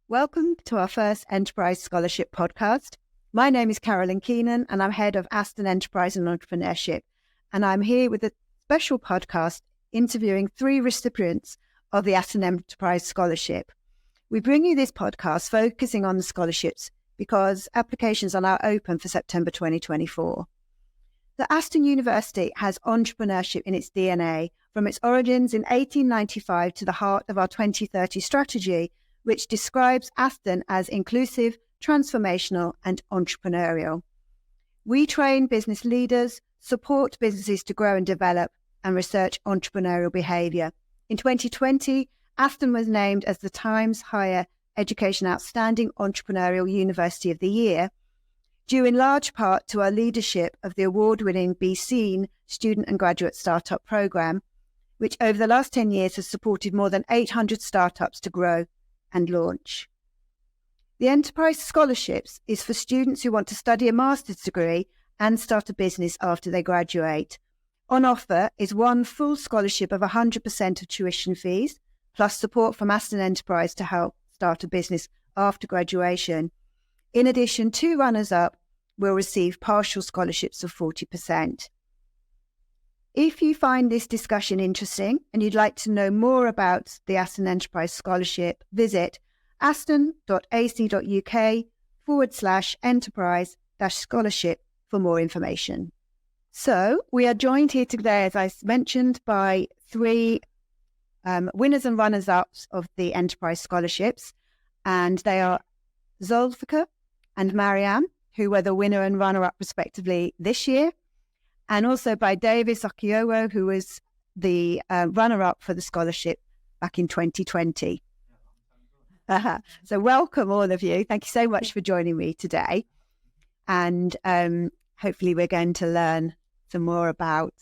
Welcome to our first Enterprise Scholarship Podcast. My name is Carolyn Keenan and I'm head of Aston Enterprise and Entrepreneurship. And I'm here with a special podcast interviewing 3 recipients of the Aston Enterprise Scholarship. We bring you this podcast focusing on the scholarships because applications are now open for September 2024. The Aston University has entrepreneurship in its DNA from its origins in 1895 to the heart of our 2030 strategy, which describes Aston as inclusive, transformational, and entrepreneurial. We train business leaders, support businesses to grow and develop, and research entrepreneurial behaviour. In 2020, Aston was named as the Times Higher Education Outstanding Entrepreneurial University of the Year, due in large part to our leadership of the award-winning Be Seen student and graduate startup programme, which over the last 10 years has supported more than 800 startups to grow and launch. The Enterprise Scholarships is for students who want to study a master's degree and start a business after they graduate. On offer is one full scholarship of 100% of tuition fees, plus support from Aston Enterprise to help start a business after graduation. In addition, 2 runners-up will receive partial scholarships of 40%. If you find this discussion interesting and you'd like to know more about the Aston Enterprise Scholarship, visit aston.ac.uk/enterprise-scholarship for more information. So we are joined here today, as I mentioned, by 3 winners and runners-ups of the Enterprise Scholarships, and they are Zulfikar and Mariam, who were the winner and runner-up respectively this year, and also by Davis Okiowo, who was the runner-up for the scholarship back in 2020. So welcome all of you. Thank you so much for joining me today. And hopefully we're going to learn some more about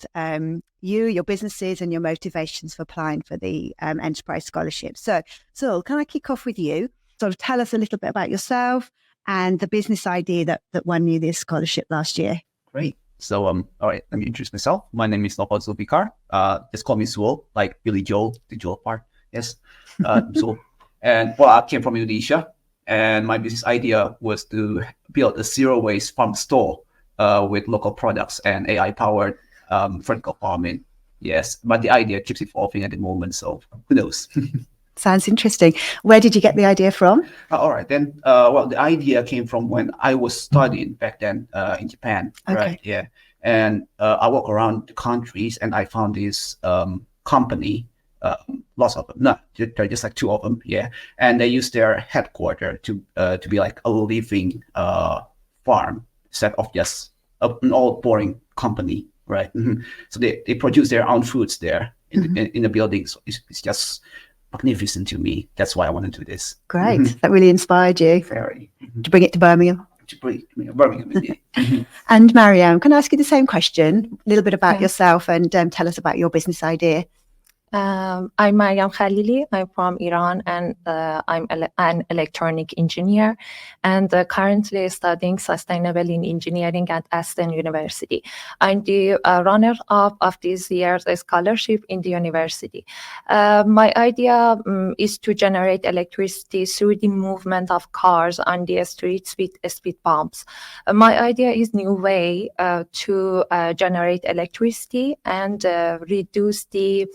you, your businesses, and your motivations for applying for the Enterprise Scholarship. So, Zul, can I kick off with you? Sort of tell us a little bit about yourself and the business idea that won you this scholarship last year. Great. So, all right, let me introduce myself. My name is Zulfikar. Just call me Zul, like Billy Joel, the Joel part. Yes, Zul. And I came from Indonesia, and my business idea was to build a zero-waste farm store with local products and AI-powered vertical farming. Yes, but the idea keeps evolving at the moment, so who knows? Sounds interesting. Where did you get the idea from? All right, then. The idea came from when I was studying back then in Japan. Okay. Right? Yeah, and I walk around the countries, and I found this company. Lots of them. No, there are just like 2 of them. Yeah, and they use their headquarters to be like a living farm instead of just an old boring company, right? Mm-hmm. So they produce their own foods there in the building. So it's just magnificent to me. That's why I want to do this. Great. Mm-hmm. That really inspired you. Very. Mm-hmm. To bring it to Birmingham. Birmingham. And Mariam, can I ask you the same question? A little bit about yourself and tell us about your business idea. I'm Mariam Khalili. I'm from Iran, and I'm an electronic engineer, and currently studying sustainable in engineering at Aston University. I'm the runner-up of this year's scholarship in the university. My idea is to generate electricity through the movement of cars on the streets with speed bumps. My idea is new way to generate electricity and reduce the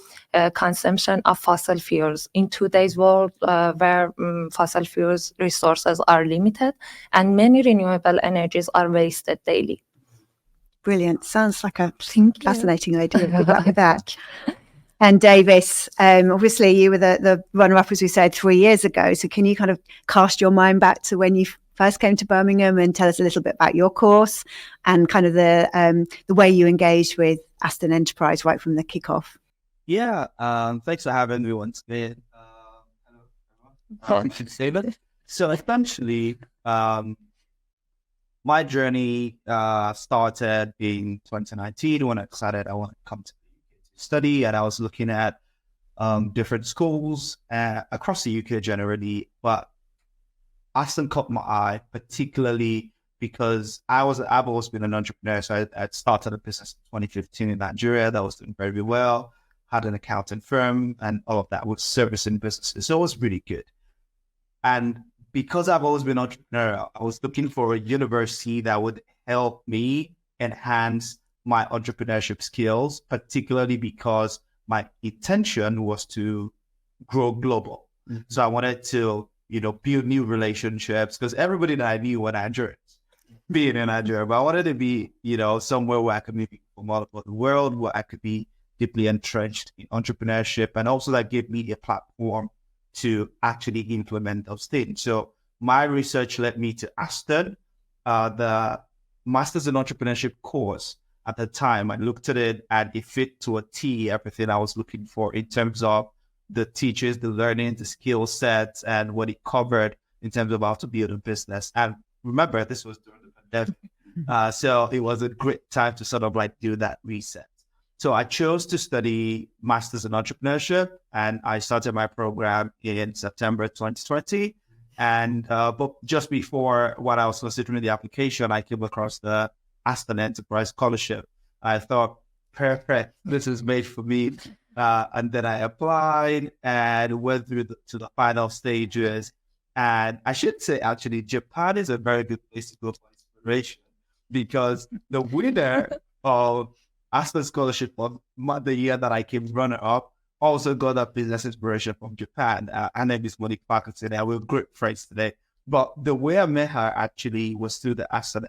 consumption of fossil fuels in today's world where fossil fuels resources are limited and many renewable energies are wasted daily. Brilliant. Sounds like a fascinating idea. Good luck with that. And Davis, obviously you were the runner-up, as we said, 3 years ago. So can you kind of cast your mind back to when you first came to Birmingham and tell us a little bit about your course and kind of the way you engaged with Aston Enterprise right from the kickoff? Yeah, thanks for having me once again. So essentially, my journey started in 2019 when I decided I want to come to study, and I was looking at different schools across the UK generally, but Aston caught my eye, particularly because I've always been an entrepreneur. So I started a business in 2015 in Nigeria that was doing very well. Had an accounting firm and all of that, with servicing businesses. So it was really good. And because I've always been entrepreneurial, I was looking for a university that would help me enhance my entrepreneurship skills, particularly because my intention was to grow global. Mm-hmm. So I wanted to, build new relationships, because everybody that I knew were Nigerians, being in Nigeria, but I wanted to be, somewhere where I could meet people from all over the world, where I could be deeply entrenched in entrepreneurship, and also that gave me a platform to actually implement those things. So my research led me to Aston, the Masters in Entrepreneurship course. At the time, I looked at it and it fit to a T everything I was looking for in terms of the teachers, the learning, the skill sets, and what it covered in terms of how to build a business. And remember, this was during the pandemic. So it was a great time to sort of do that reset. So I chose to study Masters in Entrepreneurship, and I started my program in September 2020. And but just before when I was considering the application, I came across the Aston Enterprise Scholarship. I thought, perfect, this is made for me. And then I applied and went through to the final stages. And I should say, actually, Japan is a very good place to go for inspiration, because the winner of Aston Scholarship of the year that I came runner-up also got a business inspiration from Japan. Her name is Monique Parkinson, and we're great friends today. But the way I met her actually was through the Aston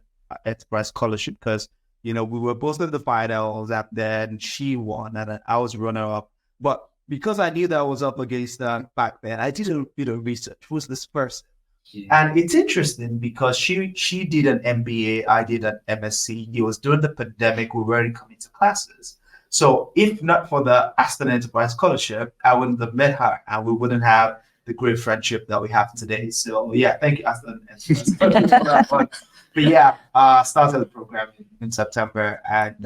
Enterprise Scholarship, because, we were both in the finals, and then she won, and then I was runner-up. But because I knew that I was up against her back then, I did a bit of research. Who's this person? Yeah. And it's interesting because she did an MBA, I did an MSc. It was during the pandemic, we weren't coming to classes. So if not for the Aston Enterprise Scholarship, I wouldn't have met her, and we wouldn't have the great friendship that we have today. So yeah, thank you, Aston Enterprise Scholarship. But yeah, started the program in September, and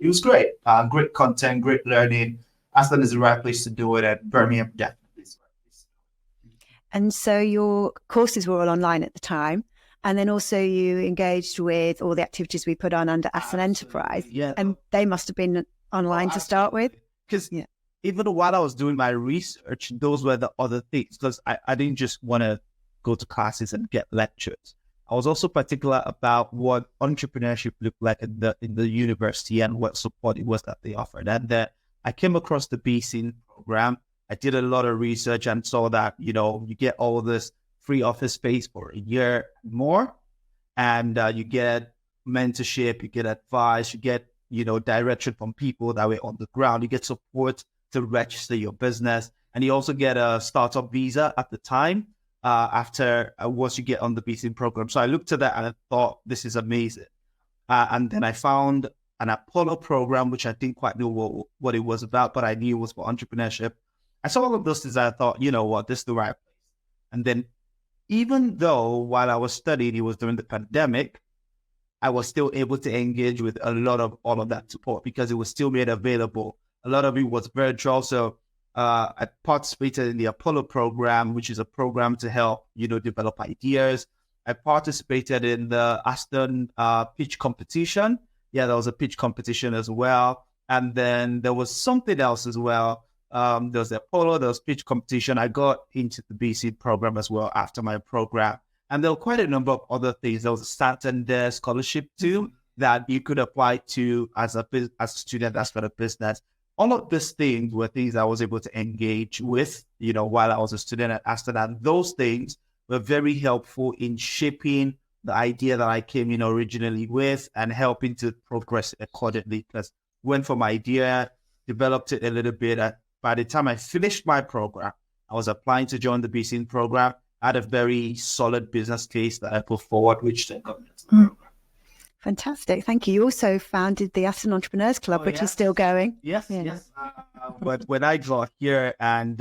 it was great. Great content, great learning. Aston is the right place to do it, and Birmingham definitely is the right place to do it. And so your courses were all online at the time, and then also you engaged with all the activities we put on under Aston Enterprise. Yeah, and they must have been online to start with. Because even while I was doing my research, those were the other things. Because I didn't just want to go to classes and get lectures. I was also particular about what entrepreneurship looked like in the university and what support it was that they offered. And I came across the BC program. I did a lot of research and saw that, you get all this free office space for a year more, and you get mentorship, you get advice, you get, direction from people that were on the ground, you get support to register your business, and you also get a startup visa at the time. After once you get on the BC program. So I looked at that and I thought, this is amazing. And then I found an Apollo program, which I didn't quite know what it was about, but I knew it was for entrepreneurship. I saw all of those things and I thought, you know what, this is the right place. And then even though while I was studying, it was during the pandemic, I was still able to engage with a lot of all of that support because it was still made available. A lot of it was virtual. So I participated in the Apollo program, which is a program to help, develop ideas. I participated in the Aston pitch competition. Yeah, there was a pitch competition as well. And then there was something else as well. There was the Apollo, there was pitch competition. I got into the BC program as well after my program. And there were quite a number of other things. There was a Santander scholarship too that you could apply to as a student that's got a business. All of these things were things I was able to engage with, while I was a student at Aston. And those things were very helpful in shaping the idea that I came in originally with and helping to progress accordingly. Because went from idea, developed it a little bit. By the time I finished my program, I was applying to join the BC program. I had a very solid business case that I put forward, which then got into the program. Fantastic. Thank you. You also founded the Aston Entrepreneurs Club, which is still going. Yes. But when I got here and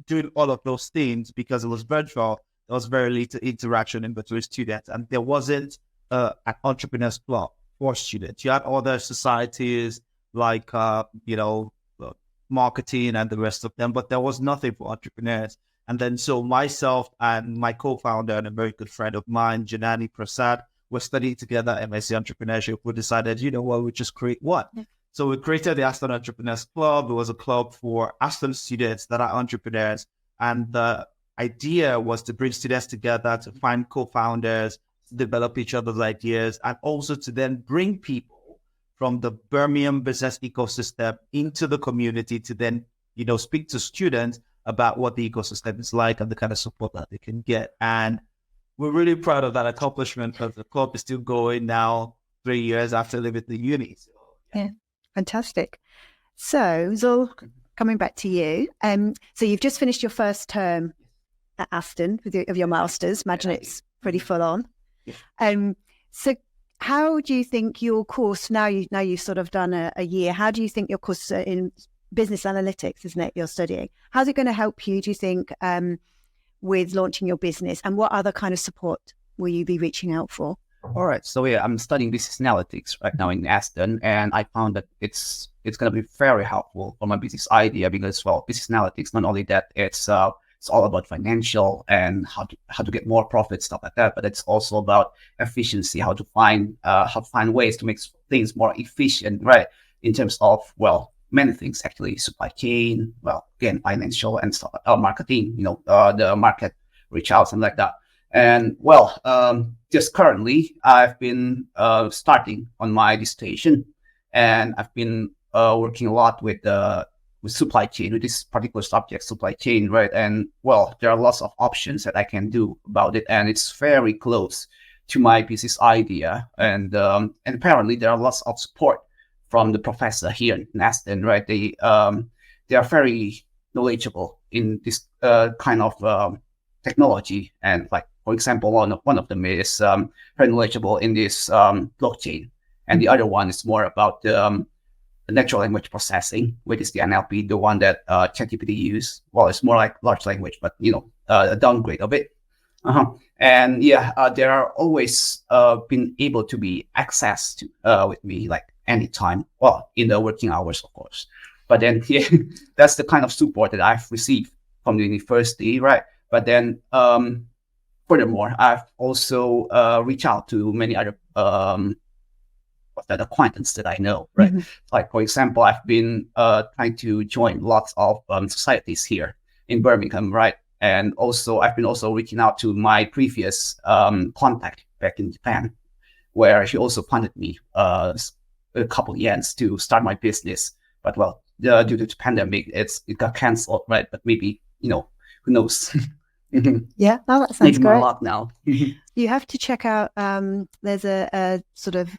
doing all of those things, because it was virtual, there was very little interaction in between students. And there wasn't an entrepreneurs club for students. You had other societies like, marketing and the rest of them, but there was nothing for entrepreneurs. And then so myself and my co-founder and a very good friend of mine, Janani Prasad, were studying together MSc Entrepreneurship. We decided, we just create one. Yeah. So we created the Aston Entrepreneurs Club. It was a club for Aston students that are entrepreneurs. And the idea was to bring students together, to find co-founders, to develop each other's ideas, and also to then bring people from the Birmingham business ecosystem into the community to then, speak to students about what the ecosystem is like and the kind of support that they can get. And we're really proud of that accomplishment because the club is still going now 3 years after leaving the uni. So, yeah, fantastic. So, Zul, coming back to you. So you've just finished your first term at Aston of your master's. Imagine it's pretty full on. Yeah. So how do you think your course, now you've sort of done a year, how do you think your course in business analytics, isn't it, you're studying, how's it going to help you, do you think, with launching your business? And what other kind of support will you be reaching out for? All right. So yeah, I'm studying business analytics right now in Aston, and I found that it's going to be very helpful for my business idea because, well, business analytics, not only that, it's all about financial and how to get more profit, stuff like that, but it's also about efficiency, how to find ways to make things more efficient, right? In terms of, well, many things actually, supply chain, well, again, financial and stuff, marketing, the market reach out, something like that. And well, just currently, I've been starting on my dissertation, and I've been working a lot with supply chain, with this particular subject, supply chain, right? And well, there are lots of options that I can do about it, and it's very close to my business idea. And apparently, there are lots of support from the professor here in Aston, right? They are very knowledgeable in this kind of technology, and like, for example, one of them is very knowledgeable in this blockchain, and the other one is more about the natural language processing, which is the NLP, the one that ChatGPT use. Well, it's more like large language, but a downgrade of it. And yeah, they are always been able to be accessed to with me like anytime. Well, in the working hours, of course. But then yeah, that's the kind of support that I've received from the university, right? But then furthermore, I've also reached out to many other acquaintances that I know, right? Mm-hmm. Like, for example, I've been trying to join lots of societies here in Birmingham, right? And also, I've been also reaching out to my previous contact back in Japan, where she also funded me a couple of yens to start my business. But well, due to the pandemic, it got canceled, right? But maybe, who knows? Yeah, no, that sounds great. My luck now. You have to check out, there's a sort of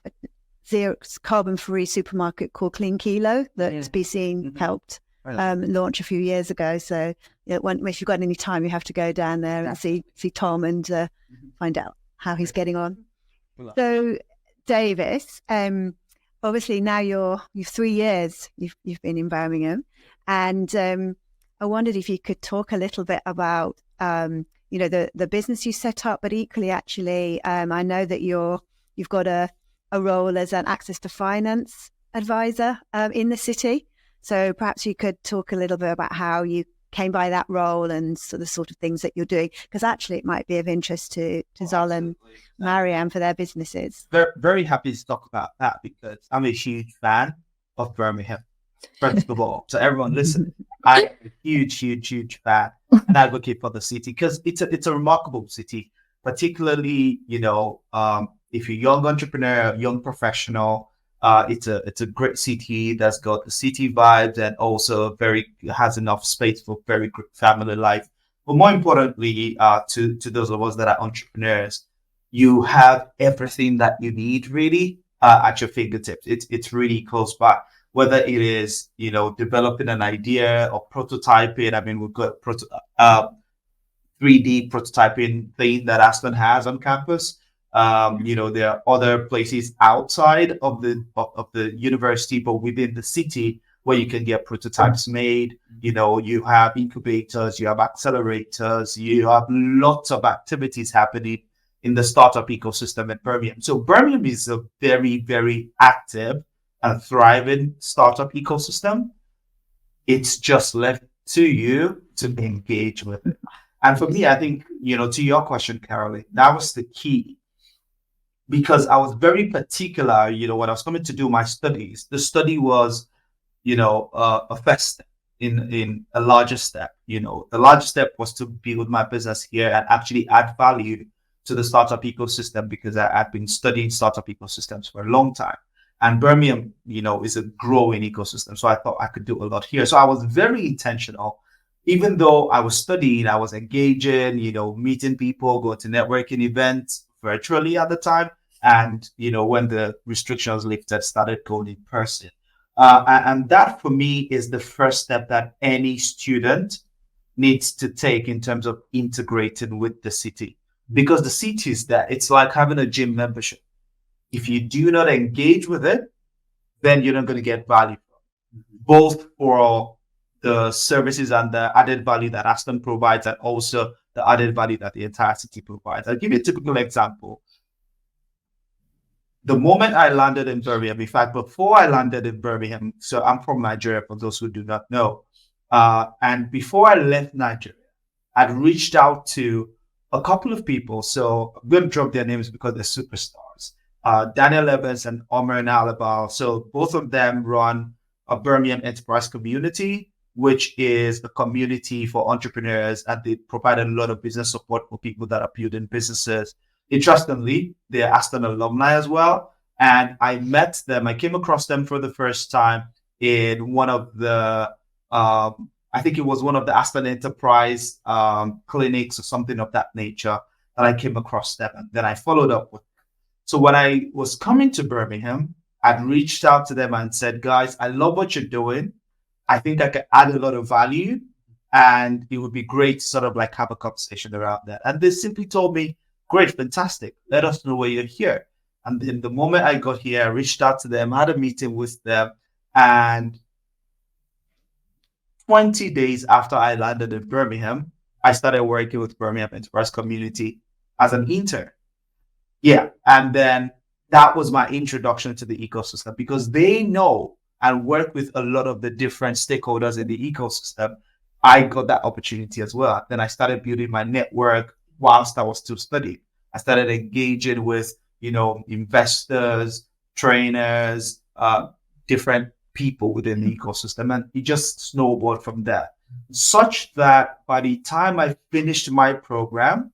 zero carbon-free supermarket called Clean Kilo that's been helped launch a few years ago. So if you've got any time, you have to go down there and see Tom and find out how he's getting on. So, Davis, obviously now you've 3 years you've been in Birmingham, and I wondered if you could talk a little bit about the business you set up, but equally actually I know that you've got a role as an access to finance advisor in the city. So perhaps you could talk a little bit about how you came by that role and the sort of things that you're doing, because actually it might be of interest to Zul and Mariam for their businesses. Very, very happy to talk about that because I'm a huge fan of Birmingham, first of all. So everyone listen, I'm a huge fan and advocate for the city because it's a remarkable city, particularly, if you're a young entrepreneur, young professional. It's a great city that's got the city vibes and also has enough space for very good family life. But more importantly, to those of us that are entrepreneurs, you have everything that you need really at your fingertips. It's really close by. Whether it is developing an idea or prototyping. I mean, we've got 3D prototyping thing that Aston has on campus. There are other places outside of the university, but within the city where you can get prototypes made. You have incubators, you have accelerators, you have lots of activities happening in the startup ecosystem in Birmingham. So Birmingham is a very, very active and thriving startup ecosystem. It's just left to you to engage with it. And for me, I think, to your question, Carolyn, that was the key. Because I was very particular, when I was coming to do my studies, the study was, a first step in a larger step. The larger step was to build my business here and actually add value to the startup ecosystem, because I had been studying startup ecosystems for a long time. And Birmingham, is a growing ecosystem. So I thought I could do a lot here. So I was very intentional. Even though I was studying, I was engaging, meeting people, going to networking events virtually at the time. And, when the restrictions lifted, started going in person. And that for me is the first step that any student needs to take in terms of integrating with the city. Because the city is there. It's like having a gym membership. If you do not engage with it, then you're not going to get value from it, both for the services and the added value that Aston provides, and also the added value that the entire city provides. I'll give you a typical example. The moment I landed in Birmingham, in fact, before I landed in Birmingham, so I'm from Nigeria, for those who do not know, and before I left Nigeria, I'd reached out to a couple of people. So I'm going to drop their names because they're superstars. Daniel Evans and Omer Nalabal. So both of them run a Birmingham Enterprise community, which is a community for entrepreneurs, and they provide a lot of business support for people that are building businesses. Interestingly, they're Aston alumni as well. And I met them, I came across them for the first time in one of the, I think it was one of the Aston Enterprise clinics or something of that nature that I came across them. And then I followed up with them. So when I was coming to Birmingham, I'd reached out to them and said, guys, I love what you're doing. I think I can add a lot of value, and it would be great to sort of like have a conversation around that. And they simply told me, great, fantastic. Let us know where you're here. And then the moment I got here, I reached out to them, had a meeting with them, and 20 days after I landed in Birmingham, I started working with Birmingham Enterprise Community as an intern. Yeah. And then that was my introduction to the ecosystem, because they know and work with a lot of the different stakeholders in the ecosystem. I got that opportunity as well. Then I started building my network whilst I was still studying. I started engaging with, investors, trainers, different people within the ecosystem, and it just snowballed from there, such that by the time I finished my program,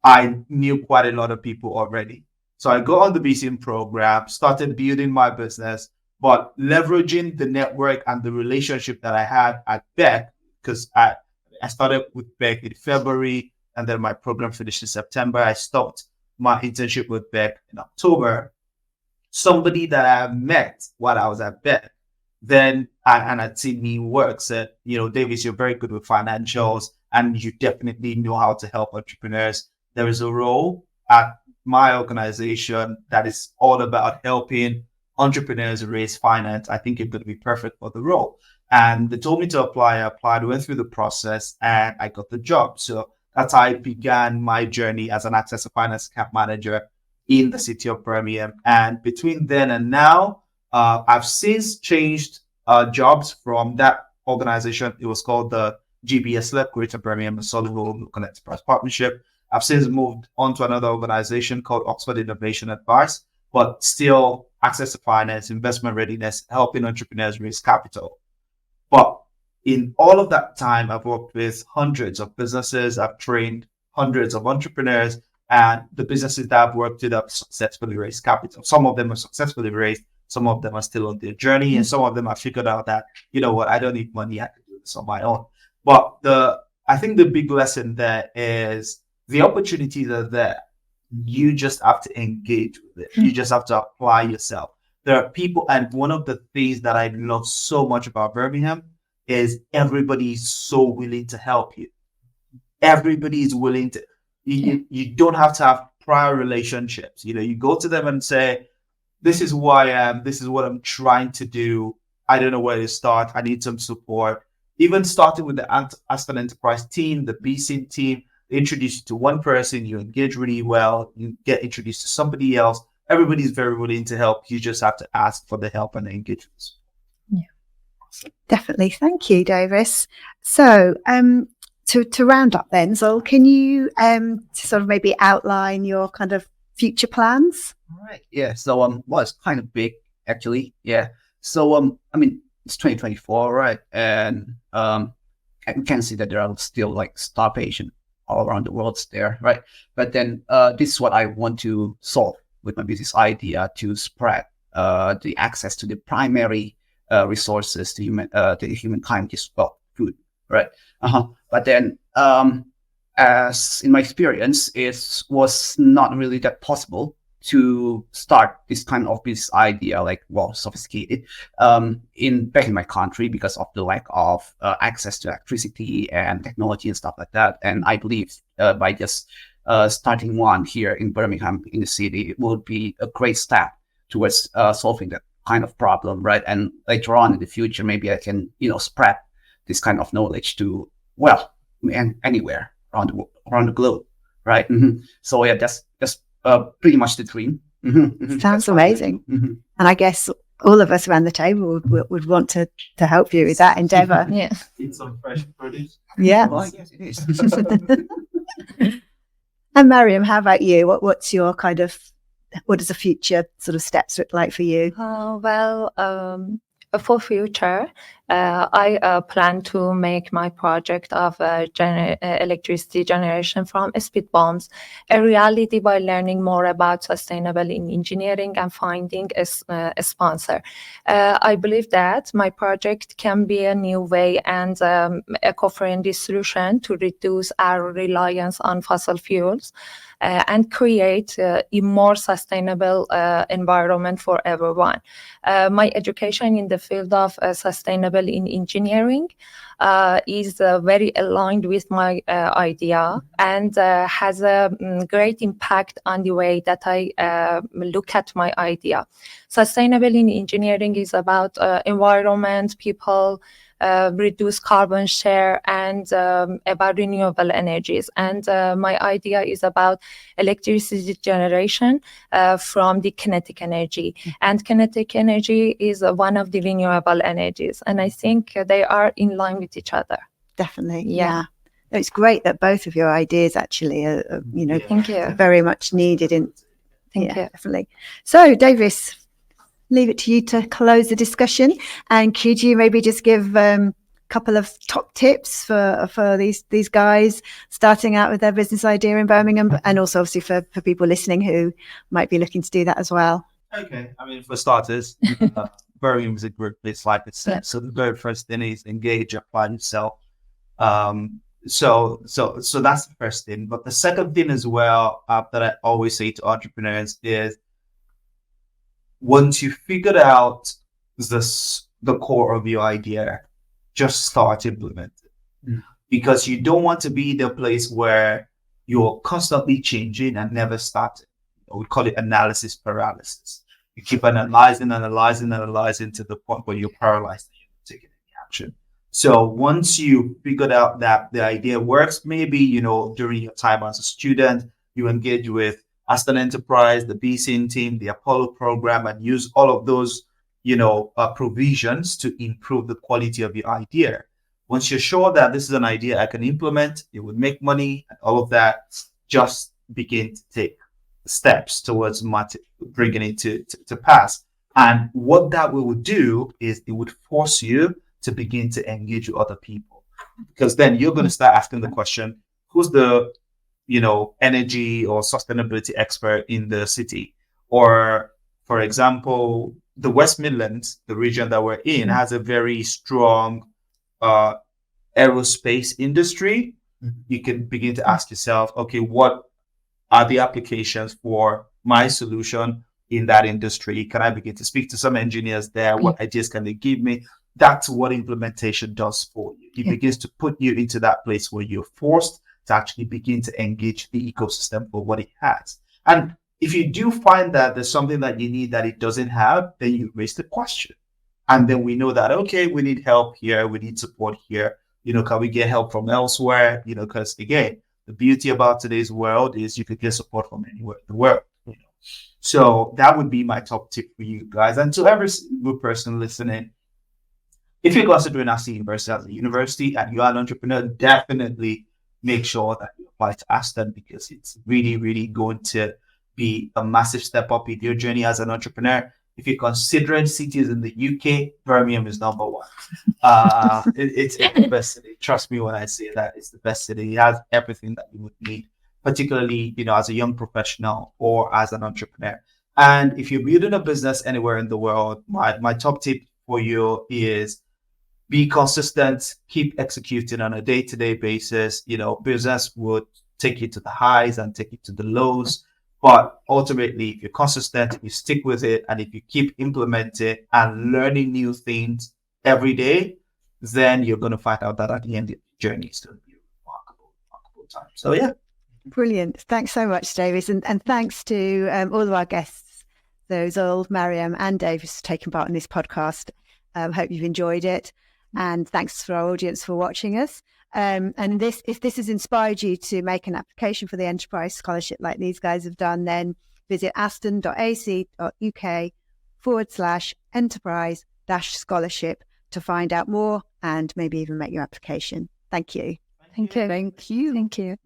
I knew quite a lot of people already. So I got on the BCM program, started building my business, but leveraging the network and the relationship that I had at Beck, because I started with Beck in February, and then my program finished in September. I stopped my internship with Beck in October. Somebody that I met while I was at Beck, then and had seen me work, said, Davis, you're very good with financials, and you definitely know how to help entrepreneurs. There is a role at my organization that is all about helping entrepreneurs raise finance. I think you're going to be perfect for the role. And they told me to apply. I applied, went through the process, and I got the job. So that's how I began my journey as an access to finance account manager in the city of Birmingham. And between then and now, I've since changed jobs from that organization. It was called the GBS Lab, Greater Birmingham Solihull Local Enterprise Partnership. I've since moved on to another organization called Oxford Innovation Advice, but still access to finance, investment readiness, helping entrepreneurs raise capital. But in all of that time, I've worked with hundreds of businesses. I've trained hundreds of entrepreneurs, and the businesses that I've worked with have successfully raised capital. Some of them are successfully raised. Some of them are still on their journey, and some of them have figured out that, I don't need money. I can do this on my own. But I think the big lesson there is the opportunities are there. You just have to engage with it. You just have to apply yourself. There are people, and one of the things that I love so much about Birmingham is everybody is so willing to help you. Everybody is willing to, you don't have to have prior relationships. You go to them and say, this is who I am. This is what I'm trying to do. I don't know where to start. I need some support. Even starting with the Aston Enterprise team, the BCM team, they introduce you to one person, you engage really well, you get introduced to somebody else. Everybody's very willing to help. You just have to ask for the help and the engagement. Yeah, definitely. Thank you, Davis. So to round up then, Zol, can you sort of maybe outline your kind of future plans? All right. Yeah. So well, it's kind of big actually. Yeah. So it's 2024, right? And we can see that there are still like starvation all around the world there, right? But then this is what I want to solve with my business idea, to spread the access to the primary resources to humankind, is food, right? But then as in my experience, it was not really that possible to start this kind of business idea, like sophisticated, back in my country, because of the lack of access to electricity and technology and stuff like that. And I believe by just starting one here in Birmingham, in the city, it would be a great step towards solving that kind of problem, right? And later on in the future, maybe I can, spread this kind of knowledge to anywhere around the globe, right? So yeah, that's pretty much the dream. Sounds amazing. And I guess all of us around the table would want to help you with that endeavor. Yeah. Eat some fresh produce. Yeah. Well, I guess it is. And Mariam, how about you? What's your what does the future sort of steps look like for you? For future, I plan to make my project of electricity generation from speed bombs a reality by learning more about sustainable in engineering and finding a sponsor. I believe that my project can be a new way and eco-friendly solution to reduce our reliance on fossil fuels and create a more sustainable environment for everyone. My education in the field of sustainable in engineering is very aligned with my idea and has a great impact on the way that I look at my idea. Sustainable in engineering is about environment, people, reduce carbon share, and about renewable energies. And my idea is about electricity generation from the kinetic energy. And kinetic energy is one of the renewable energies. And I think they are in line with each other. Definitely. Yeah. It's great that both of your ideas actually are Thank you. very much needed. Thank you. Definitely. So, Davis, leave it to you to close the discussion, and could you maybe just give a couple of top tips for these guys starting out with their business idea in Birmingham, and also obviously for people listening who might be looking to do that as well? Okay, I mean, for starters, Birmingham is a great place, like I said. So the very first thing is engage, apply yourself. So that's the first thing. But the second thing as well that I always say to entrepreneurs is, once you figured out the core of your idea, just start implementing. Because you don't want to be the place where you're constantly changing and never starting. We call it analysis paralysis. You keep analyzing to the point where you're paralyzed and you're not taking any action. So once you figured out that the idea works, maybe, during your time as a student, you engage with Aston Enterprise, the BCN team, the Apollo program, and use all of those, provisions to improve the quality of your idea. Once you're sure that this is an idea I can implement, it would make money, and all of that, just begin to take steps towards bringing it to pass. And what that will do is it would force you to begin to engage with other people, because then you're going to start asking the question, who's the energy or sustainability expert in the city? Or, for example, the West Midlands, the region that we're in, has a very strong aerospace industry. You can begin to ask yourself, okay, what are the applications for my solution in that industry? Can I begin to speak to some engineers there? What ideas can they give me? That's what implementation does for you. It begins to put you into that place where you're forced to actually begin to engage the ecosystem for what it has. And if you do find that there's something that you need that it doesn't have, then you raise the question. And then we know that, okay, we need help here, we need support here. Can we get help from elsewhere? Because again, the beauty about today's world is you could get support from anywhere in the world. So that would be my top tip for you guys. And to every single person listening, if you're considering Aston University as a university and you are an entrepreneur, definitely make sure that you apply to Aston, because it's really, really going to be a massive step up in your journey as an entrepreneur. if you're considering cities in the UK, Birmingham is number one. It's the best city. Trust me when I say that it's the best city. It has everything that you would need, particularly, as a young professional or as an entrepreneur. And if you're building a business anywhere in the world, my top tip for you is be consistent, keep executing on a day-to-day basis. Business would take you to the highs and take you to the lows. But ultimately, if you're consistent, if you stick with it, and if you keep implementing and learning new things every day, then you're going to find out that at the end of the journey, it's going to be a remarkable time. So, yeah. Brilliant. Thanks so much, Davis. And thanks to all of our guests, Zol, Mariam and Davis, for taking part in this podcast. Hope you've enjoyed it. And thanks for our audience for watching us. And if this has inspired you to make an application for the Enterprise Scholarship like these guys have done, then visit aston.ac.uk/enterprise-scholarship to find out more and maybe even make your application. Thank you. Thank you. Thank you. Thank you.